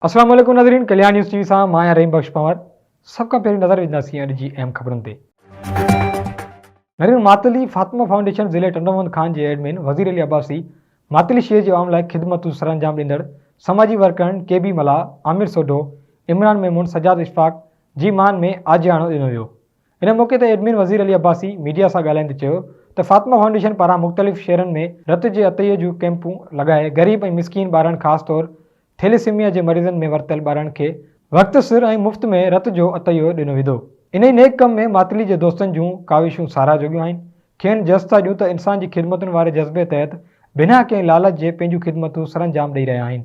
अस्सलाम वालेकुम नाज़रीन, कल्याण न्यूज़ टीवी सां मां आहियां रहीम बख्श पंवर। सब खां पहिरीं नज़र विझंदासीं अॼु जी अहम ख़बरुनि ते। नाज़रीन, मातली फातिमा फाउंडेशन ज़िले टंडोमन खान जे एडमिन वज़ीर अली अब्बासी मातली शहर जे आवाम लाइ ख़िदमतूं सरअंजाम ॾींदड़ समाजी वर्करनि केबी मला, आमिर सोढो, इमरान मेमून, सजाद इशफाक जी मान में आजियाणो ॾिनो वियो। इन मौक़े ते एडमिन वज़ीर अली अब्बासी मीडिया सां ॻाल्हाईंदे चयो त फातिमा फाउंडेशन पारां मुख़्तलिफ़ शहरनि में रत जे अतईअ जूं कैंपूं लॻाए ग़रीब ऐं मिसकीन ॿारनि ख़ासि तौरु थेलेसीमिया जे मरीज़नि में वरतल ॿारनि खे वक़्त सिर ऐं मुफ़्त में रत जो अतईयो ॾिनो वेंदो। इन ई नेक कम में मातली जे दोस्तनि जूं काविशूं साराह जोॻियूं आहिनि। खेनि जज़्ब था ॾियूं त इंसान जी ख़िदमतुनि वारे जज़्बे तहत बिना कंहिं लालच जे पंहिंजूं ख़िदमतूं सरअंजाम ॾेई रहिया आहिनि।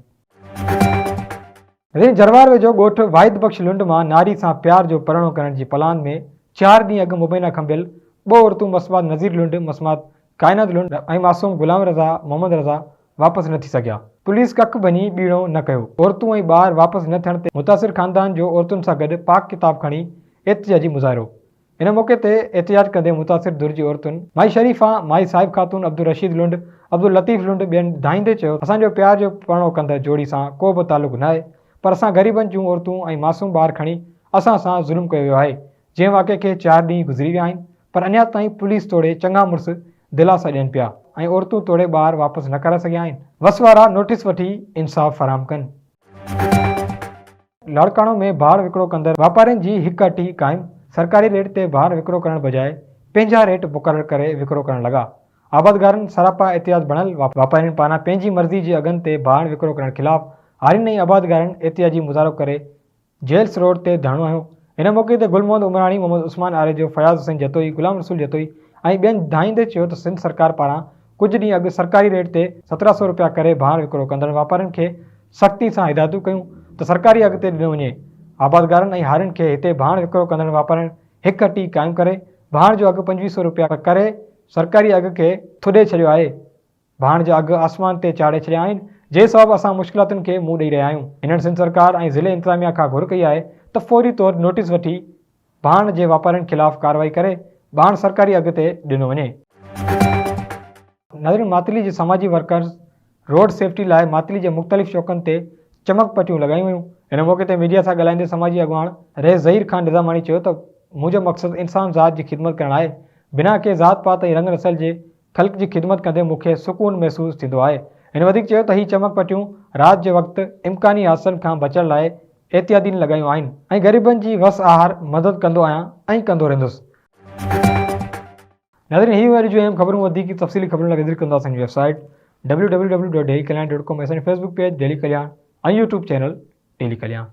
जरवार वेझो ॻोठु वाहिद बख़्श लुंड मां नारी सां प्यार जो परिणो करण जी प्लान में 4 ॾींहं अॻु मुबैना खंबियल 2 औरतूं मसमात नज़ीर लुंड, मसमात काइनात लुंड ऐं मासूम गुलाम रज़ा मोहम्मद रज़ा वापसि न थी सघिया। पुलिस कख भञी बीणो न कयो। औरतूं ऐं ॿार वापसि न थियण ते मुतासिर ख़ानदान जो औरतुनि सां गॾु पाक किताब खणी एहतिजाजी मुज़ाहिरो। इन मौक़े ते एहतिजाज कंदे मुतासिर धुर जी औरतुनि माई शरीफ़ा, माई साहिब ख़ातून, अब्दुल रशीद लुंड, अब्दुल लतीफ़ लुंड ॿियनि धाईंदे चयो असांजो प्यार जो परिणो कंदड़ जोड़ी सां को बि तालुक़ु न आहे, पर असां ग़रीबनि जूं औरतूं ऐं मासूम ॿार खणी असां सां ज़ुल्म कयो वियो आहे। जंहिं वाक़े खे 4 ॾींहं गुज़री विया आहिनि, पर अञा ताईं पुलिस तोड़े चङा मुड़ुस दिलासा ॾियनि पिया ऐं औरतूं तोड़े ॿार वापसि न करे सघिया आहिनि। वस वारा नोटिस वठी इंसाफ़ फराहम कनि। लाड़काणो में भाड़ विकिरो कंदड़ वापारियुनि जी हिक टी क़ाइमु। सरकारी रेट ते भाड़ विकिरो करण बजाए पंहिंजा रेट मुक़ररु करे विकिरो करण लॻा। आबादगारनि सरापा एहतियाज बणियल वापारियुनि पारां पंहिंजी मर्ज़ी जे अघनि ते भाड़ विकिरो करण ख़िलाफ़ हारियुनि ऐं आबादगारनि एहतियाजी मुज़ाहिरो करे जेल्स रोड ते धरणो हयो। इन मौक़े ते गुल मोहम्मद उमराणी, मोहम्मद उस्मान आरेजो, फयाज़ हुसैन जतोई, गुलाम रसूल जतोई ऐं ॿियनि धाईंदे चयो त सिंध सरकार पारां कुझु ॾींहं अॻु सरकारी रेट ते 1700 रुपया करे भाड़ विकिरो कंदड़ वापारियुनि खे सख़्ती सां हिदायतूं कयूं त सरकारी अघ ते ॾिनो वञे। आबादगारनि ऐं हारियुनि खे हिते भाड़ विकिरो कंदड़ वापारियुनि हिक टी क़ाइमु करे भाड़ जो अघु 2500 रुपया करे सरकारी अघ खे थुॾे छॾियो आहे। भाड़ जा अघु आसमान ते चाढ़े छॾिया आहिनि, जंहिं सबबु असां मुश्किलातुनि खे मुंहुं ॾेई रहिया आहियूं। हिननि सिंध सरकार ऐं ज़िले इंतिज़ामिया खां घुर कई आहे त फ़ौरी तौरु नोटिस वठी भाड़ जे वापारियुनि ख़िलाफ़ कार्रवाई करे भाड़ सरकारी अघ ते ॾिनो वञे। नाज़रीन, मातली जे समाजी वर्कर्स रोड सेफ्टी लाइ मातली जे मुख़्तलिफ़ चौकनि ते चमक पटियूं लॻायूं वयूं। इन मौक़े ते मीडिया सां ॻाल्हाईंदे समाजी अॻवान रहे ज़हीर ख़ान निज़ामाणी चयो त मुंहिंजो मक़सदु इंसान ज़ात जी ख़िदमत करणु आहे। बिना के ज़ात पात ऐं रंग नसल जे ख़ल्क़ जी ख़िदमत कंदे मूंखे सुकून महसूसु थींदो आहे। हिन वधीक चयो त हीअ चमक पटियूं राति जे वक़्तु इम्कानी हादसनि खां बचण लाइ एहतियातीन लॻायूं आहिनि ऐं ग़रीबनि जी वस आहार मदद कंदो आहियां ऐं कंदो रहंदुसि। नाज़रीन, ही वरी जो अहम ख़बरूं वधीक तफ़सीली ख़बरूं लाइ विज़िट कंदो असांजी वेबसाइट www.dailykalyan.com, असांजो फेसबुक पेज डेली कल्याण ऐं यूट्यूब चैनल डेली कल्याण।